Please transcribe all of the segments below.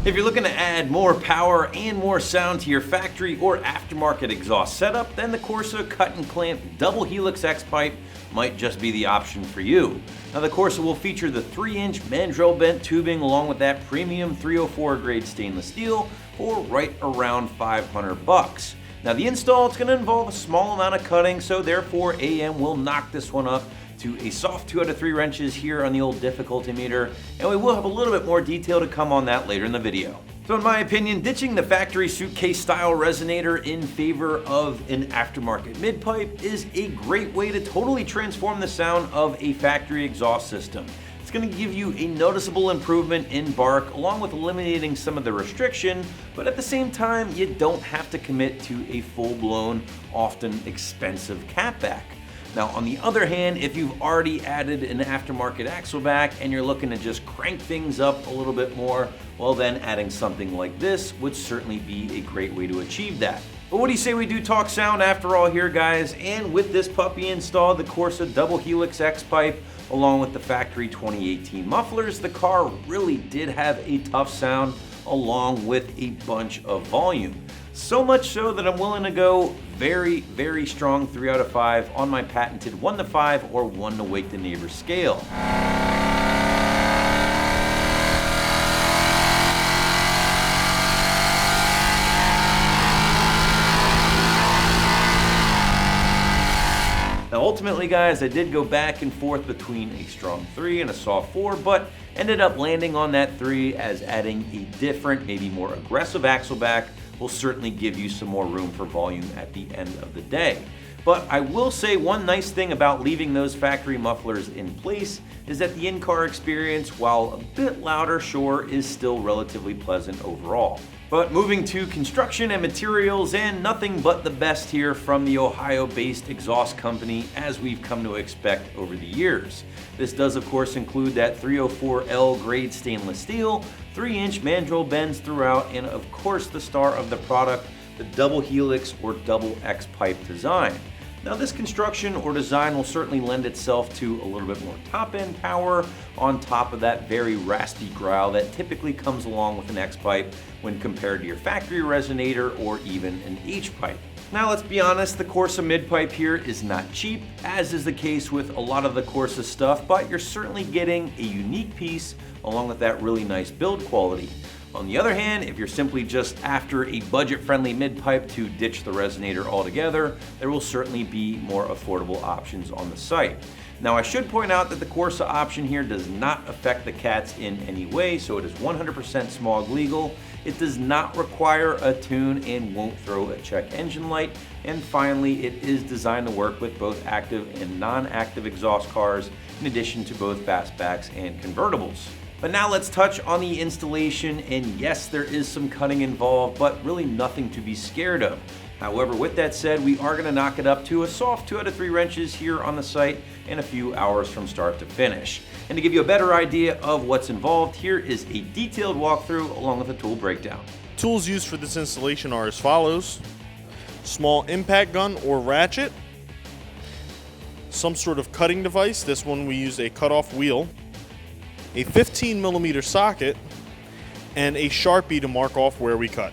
If you're looking to add more power and more sound to your factory or aftermarket exhaust setup, then the Corsa cut and clamp double Helixx X pipe might just be the option for you. Now the Corsa will feature the 3-inch mandrel bent tubing along with that premium 304 grade stainless steel for right around $500. Now the install, it's going to involve a small amount of cutting, so therefore AM will knock this one up to a soft 2 out of 3 wrenches here on the old difficulty meter, and we will have a little bit more detail to come on that later in the video. So in my opinion, ditching the factory suitcase style resonator in favor of an aftermarket mid-pipe is a great way to totally transform the sound of a factory exhaust system. It's going to give you a noticeable improvement in bark along with eliminating some of the restriction, but at the same time you don't have to commit to a full-blown, often expensive catback. Now on the other hand, if you've already added an aftermarket axleback and you're looking to just crank things up a little bit more, well then adding something like this would certainly be a great way to achieve that. But what do you say we do talk sound after all here, guys? And with this puppy installed, the Corsa double Helixx X pipe along with the factory 2018 mufflers, the car really did have a tough sound along with a bunch of volume. So much so that I'm willing to go very, very strong 3 out of 5 on my patented 1 to 5 or 1 to wake the neighbors scale. Now ultimately, guys, I did go back and forth between a strong 3 and a soft 4, but ended up landing on that 3 as adding a different, maybe more aggressive axleback will certainly give you some more room for volume at the end of the day. But I will say one nice thing about leaving those factory mufflers in place is that the in-car experience, while a bit louder, sure, is still relatively pleasant overall. But moving to construction and materials, and nothing but the best here from the Ohio-based exhaust company as we've come to expect over the years. This does of course include that 304L grade stainless steel, 3-inch mandrel bends throughout, and of course the star of the product, the double Helixx or double X pipe design. Now this construction or design will certainly lend itself to a little bit more top-end power on top of that very raspy growl that typically comes along with an X pipe when compared to your factory resonator or even an H pipe. Now let's be honest, the Corsa mid-pipe here is not cheap, as is the case with a lot of the Corsa stuff, but you're certainly getting a unique piece along with that really nice build quality. On the other hand, if you're simply just after a budget-friendly mid-pipe to ditch the resonator altogether, there will certainly be more affordable options on the site. Now I should point out that the Corsa option here does not affect the cats in any way, so it is 100% smog legal. It does not require a tune and won't throw a check engine light. And finally, it is designed to work with both active and non-active exhaust cars, in addition to both fastbacks and convertibles. But now let's touch on the installation, and yes, there is some cutting involved, but really nothing to be scared of. However, with that said, we are going to knock it up to a soft 2 out of 3 wrenches here on the site in a few hours from start to finish. And to give you a better idea of what's involved, here is a detailed walkthrough along with a tool breakdown. Tools used for this installation are as follows: small impact gun or ratchet, some sort of cutting device. This one we use a cutoff wheel, a 15mm socket, and a Sharpie to mark off where we cut.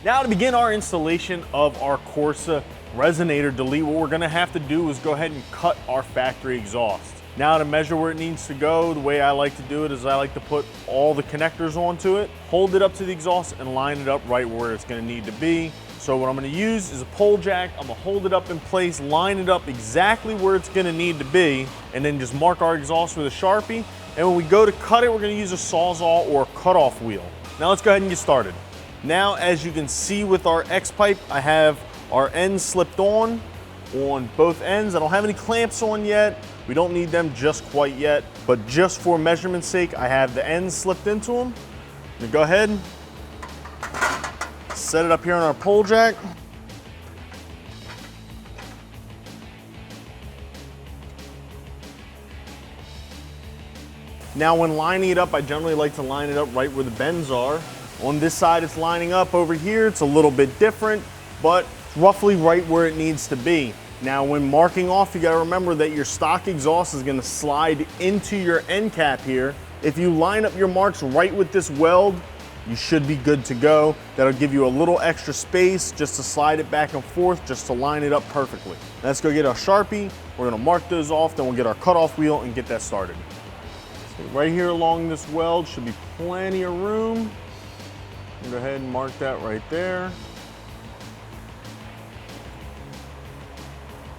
Now to begin our installation of our Corsa Resonator delete, what we're gonna have to do is go ahead and cut our factory exhaust. Now to measure where it needs to go, the way I like to do it is I like to put all the connectors onto it, hold it up to the exhaust, and line it up right where it's gonna need to be. So what I'm gonna use is a pole jack. I'm gonna hold it up in place, line it up exactly where it's gonna need to be, and then just mark our exhaust with a Sharpie. And when we go to cut it, we're gonna use a Sawzall or a cutoff wheel. Now let's go ahead and get started. Now, as you can see with our X-pipe, I have our ends slipped on both ends. I don't have any clamps on yet. We don't need them just quite yet, but just for measurement's sake, I have the ends slipped into them. I'm gonna go ahead, set it up here on our pole jack. Now when lining it up, I generally like to line it up right where the bends are. On this side it's lining up, over here it's a little bit different, but roughly right where it needs to be. Now when marking off, you gotta remember that your stock exhaust is gonna slide into your end cap here. If you line up your marks right with this weld, you should be good to go. That'll give you a little extra space just to slide it back and forth, just to line it up perfectly. Let's go get our Sharpie. We're gonna mark those off, then we'll get our cutoff wheel and get that started. So right here along this weld should be plenty of room. Go ahead and mark that right there.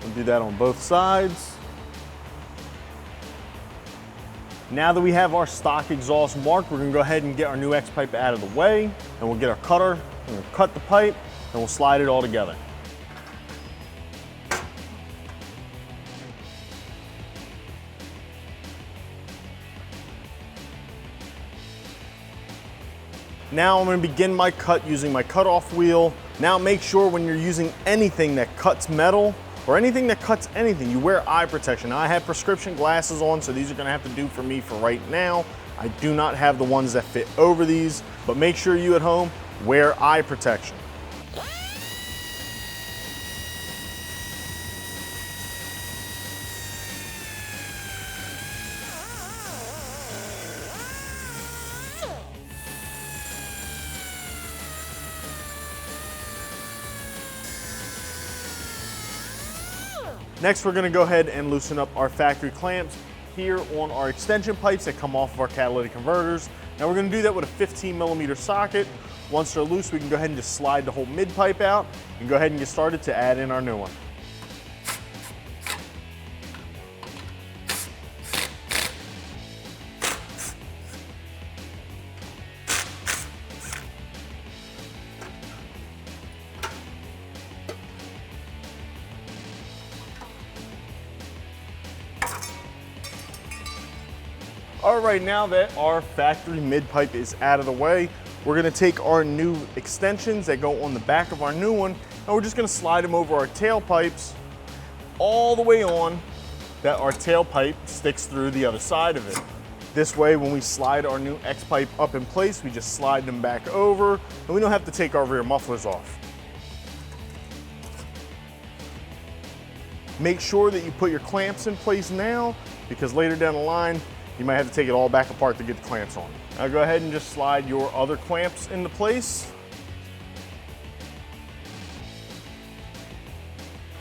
We'll do that on both sides. Now that we have our stock exhaust marked, we're gonna go ahead and get our new X-pipe out of the way, and we'll get our cutter, we're gonna cut the pipe, and we'll slide it all together. Now I'm gonna begin my cut using my cutoff wheel. Now make sure when you're using anything that cuts metal, or anything that cuts anything, you wear eye protection. Now, I have prescription glasses on, so these are gonna have to do for me for right now. I do not have the ones that fit over these, but make sure you at home wear eye protection. Next, we're gonna go ahead and loosen up our factory clamps here on our extension pipes that come off of our catalytic converters. Now we're gonna do that with a 15mm socket. Once they're loose, we can go ahead and just slide the whole mid pipe out and go ahead and get started to add in our new one. All right, now that our factory mid pipe is out of the way, we're gonna take our new extensions that go on the back of our new one, and we're just gonna slide them over our tailpipes all the way on that our tailpipe sticks through the other side of it. This way, when we slide our new X-pipe up in place, we just slide them back over, and we don't have to take our rear mufflers off. Make sure that you put your clamps in place now, because later down the line, you might have to take it all back apart to get the clamps on. Now go ahead and just slide your other clamps into place.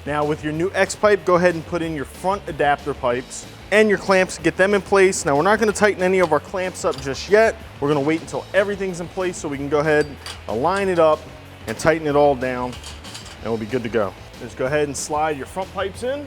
Now with your new X-pipe, go ahead and put in your front adapter pipes and your clamps, get them in place. Now we're not gonna tighten any of our clamps up just yet. We're gonna wait until everything's in place so we can go ahead, align it up and tighten it all down, and we'll be good to go. Just go ahead and slide your front pipes in.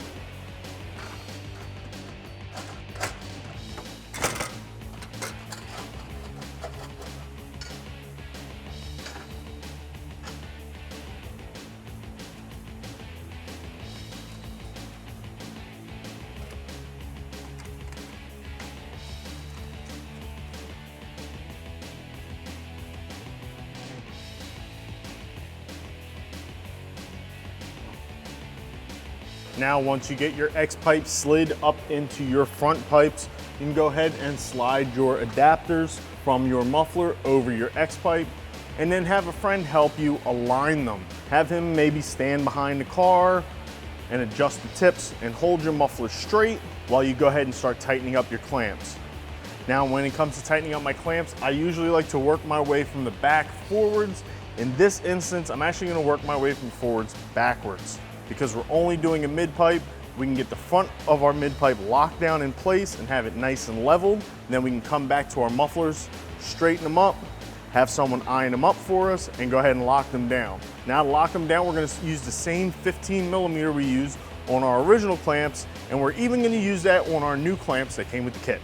Now, once you get your X-pipe slid up into your front pipes, you can go ahead and slide your adapters from your muffler over your X-pipe, and then have a friend help you align them. Have him maybe stand behind the car and adjust the tips and hold your muffler straight while you go ahead and start tightening up your clamps. Now, when it comes to tightening up my clamps, I usually like to work my way from the back forwards. In this instance, I'm actually gonna work my way from forwards backwards. because we're only doing a mid-pipe. We can get the front of our mid-pipe locked down in place and have it nice and leveled. And then we can come back to our mufflers, straighten them up, have someone iron them up for us, and go ahead and lock them down. Now to lock them down, we're gonna use the same 15mm we used on our original clamps, and we're even gonna use that on our new clamps that came with the kit.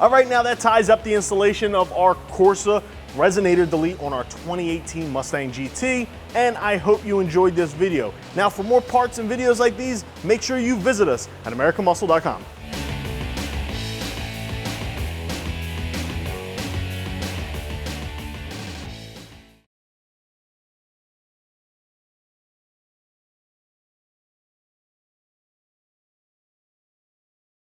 All right, now that ties up the installation of our Corsa Resonator Delete on our 2018 Mustang GT, and I hope you enjoyed this video. Now for more parts and videos like these, make sure you visit us at AmericanMuscle.com.